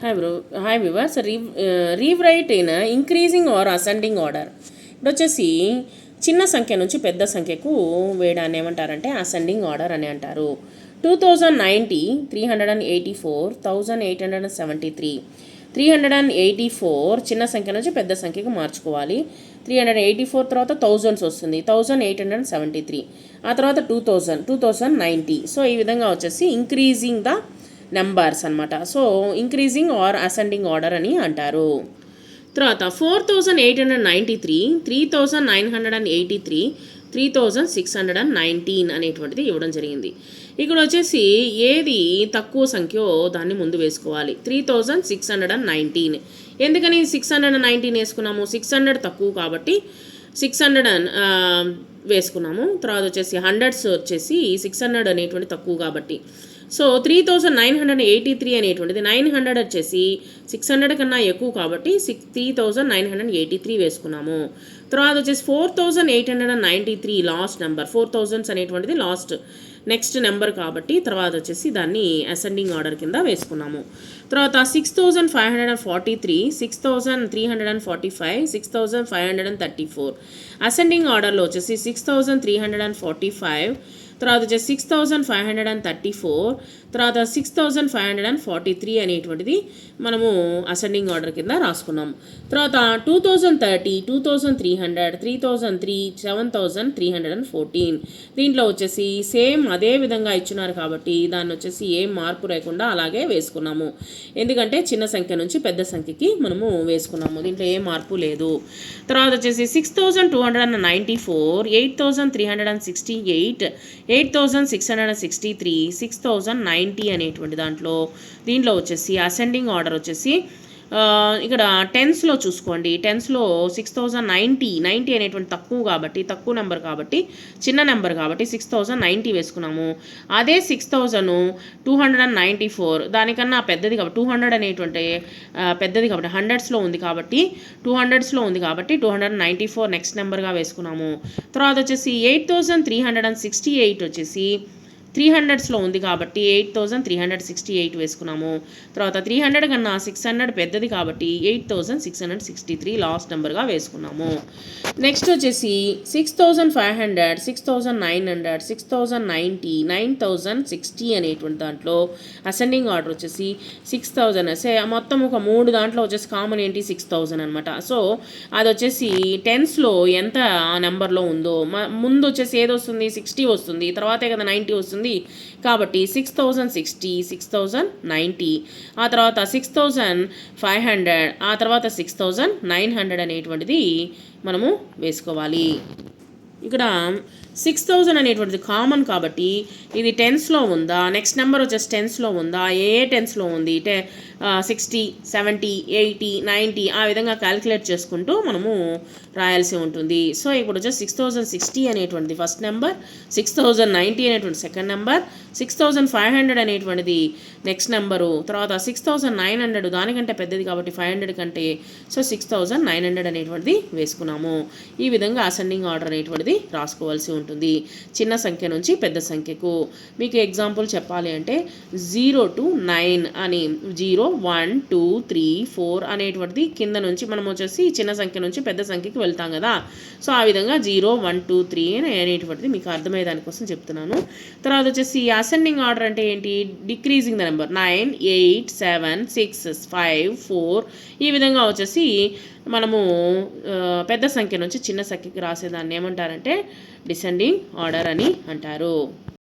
Hi bro. Hi viewers. Rewrite in increasing or ascending order. ఇప్పుడు వచ్చేసి చిన్న సంఖ్య నుంచి పెద్ద సంఖ్యకు వేయడాన్ని ఏమంటారంటే అసెండింగ్ ఆర్డర్ అని అంటారు. 2090 384 1873. 384 చిన్న సంఖ్య నుంచి పెద్ద సంఖ్యకు మార్చుకోవాలి. 384 తర్వాత థౌజండ్స్ వస్తుంది, 1873. ఆ తర్వాత 2090. సో ఈ విధంగా వచ్చేసి ఇంక్రీజింగ్ ద నెంబర్స్ అనమాట. So increasing or ascending order అని అంటారు. తర్వాత 4893, 3983, 3619 అనేటువంటిది ఇవ్వడం జరిగింది. ఇక్కడ వచ్చేసి ఏది తక్కువ సంఖ్యో దాన్ని ముందు వేసుకోవాలి. 3619. ఎందుకని 619 వేసుకున్నాము? 600 తక్కువ కాబట్టి 600 వేసుకున్నాము. తర్వాత వచ్చేసి హండ్రెడ్స్ వచ్చేసి 600 అనేటువంటి తక్కువ కాబట్టి. సో 3983 అనేటువంటిది 900 వచ్చేసి 600 కన్నా ఎక్కువ కాబట్టి 3983 వేసుకున్నాము. తర్వాత వచ్చేసి 4893 లాస్ట్ నెంబర్. 4000 అనేటువంటిది లాస్ట్ నెక్స్ట్ నెంబర్ కాబట్టి తర్వాత వచ్చేసి దాన్ని అసెండింగ్ ఆర్డర్ కింద వేసుకున్నాము. తర్వాత 6543, 6345, 6534 అసెండింగ్ ఆర్డర్లో వచ్చేసి 6345, తర్వాత వచ్చేసి 6534, తర్వాత 6543 అనేటువంటిది మనము అసెండింగ్ ఆర్డర్ కింద రాసుకున్నాము. తర్వాత 2030, 2300, 3003, 7314. దీంట్లో వచ్చేసి సేమ్ అదే విధంగా ఇచ్చినారు కాబట్టి దాన్ని వచ్చేసి ఏం మార్పు లేకుండా అలాగే వేసుకున్నాము. ఎందుకంటే చిన్న సంఖ్య నుంచి పెద్ద సంఖ్యకి మనము వేసుకున్నాము, దీంట్లో ఏ మార్పు లేదు. తర్వాత వచ్చేసి 6294, 8368, 8663, 6090 అనేటువంటి దీంట్లో వచ్చేసి అసెండింగ్ ఆర్డర్ వచ్చేసి ఇక్కడ టెన్స్లో చూసుకోండి. టెన్స్లో 6090 అనేటువంటి తక్కువ కాబట్టి తక్కువ నెంబర్ కాబట్టి చిన్న నెంబర్ కాబట్టి 6090 వేసుకున్నాము. అదే 6294 దానికన్నా పెద్దది కాబట్టి 200 అనేటువంటి పెద్దది కాబట్టి హండ్రెడ్స్లో ఉంది కాబట్టి 294 నెక్స్ట్ నెంబర్గా వేసుకున్నాము. తర్వాత వచ్చేసి 8368 వచ్చేసి 300స్లో ఉంది కాబట్టి 8368 వేసుకున్నాము. తర్వాత 300 కన్నా 600 పెద్దది కాబట్టి 8663 లాస్ట్ నెంబర్గా వేసుకున్నాము. నెక్స్ట్ వచ్చేసి 6500, 6900, 6090, 9060 అనేటువంటి దాంట్లో అసెండింగ్ ఆర్డర్ వచ్చేసి 6000. మొత్తం ఒక 3 దాంట్లో వచ్చేసి కామన్ ఏంటి 6000 అనమాట. సో అది వచ్చేసి టెన్స్లో ఎంత ఆ నెంబర్లో ఉందో ముందు వచ్చేసి ఏది వస్తుంది 60 వస్తుంది, తర్వాతే కదా 90 వస్తుంది కాబట్టి 6060, 6090, ఆ తర్వాత 6500, ఆ తర్వాత 6900 అనేటువంటిది మనము వేసుకోవాలి. ఇక్కడ 6000 అనేటువంటిది కామన్ కాబట్టి ఇది టెన్స్లో ఉందా, నెక్స్ట్ నెంబర్ వచ్చేసి టెన్స్లో ఉందా, ఏ టెన్స్లో ఉంది 60, 70, 80, 90 ఆ విధంగా క్యాలిక్యులేట్ చేసుకుంటూ మనము రాయాల్సి ఉంటుంది. సో ఇప్పుడు వచ్చేసి 6060 అనేటువంటిది ఫస్ట్ నెంబర్, 6090 అనేటువంటి సెకండ్ నెంబర్, 6500 అనేటువంటిది నెక్స్ట్ నెంబరు, తర్వాత 6900 దానికంటే పెద్దది కాబట్టి 500 కంటే, సో 6900 అనేటువంటిది వేసుకున్నాము. ఈ విధంగా అసెండింగ్ ఆర్డర్ అనేటువంటిది రాసుకోవాల్సి ఉంటుంది చిన్న సంఖ్య నుంచి పెద్ద సంఖ్యకు. మీకు ఎగ్జాంపుల్ చెప్పాలి అంటే 0 to 9 అని 0, 1, 2, 3, 4 అనేటువంటిది కింద నుంచి మనం వచ్చేసి చిన్న సంఖ్య నుంచి పెద్ద సంఖ్యకి వెళ్తాం కదా. సో ఆ విధంగా 0, 1, 2, 3 అనేటువంటిది మీకు అర్థమయ్యే దానికోసం చెప్తున్నాను. తర్వాత వచ్చేసి అసెండింగ్ ఆర్డర్ అంటే ఏంటి, డిక్రీజింగ్ ద నెంబర్ 9, 8, 7, 6, 5, 4 ఈ విధంగా వచ్చేసి మనము పెద్ద సంఖ్య నుంచి చిన్న సంఖ్యకి రాసేదాన్ని ఏమంటారంటే డిసెండింగ్ ఆర్డర్ అని అంటారు.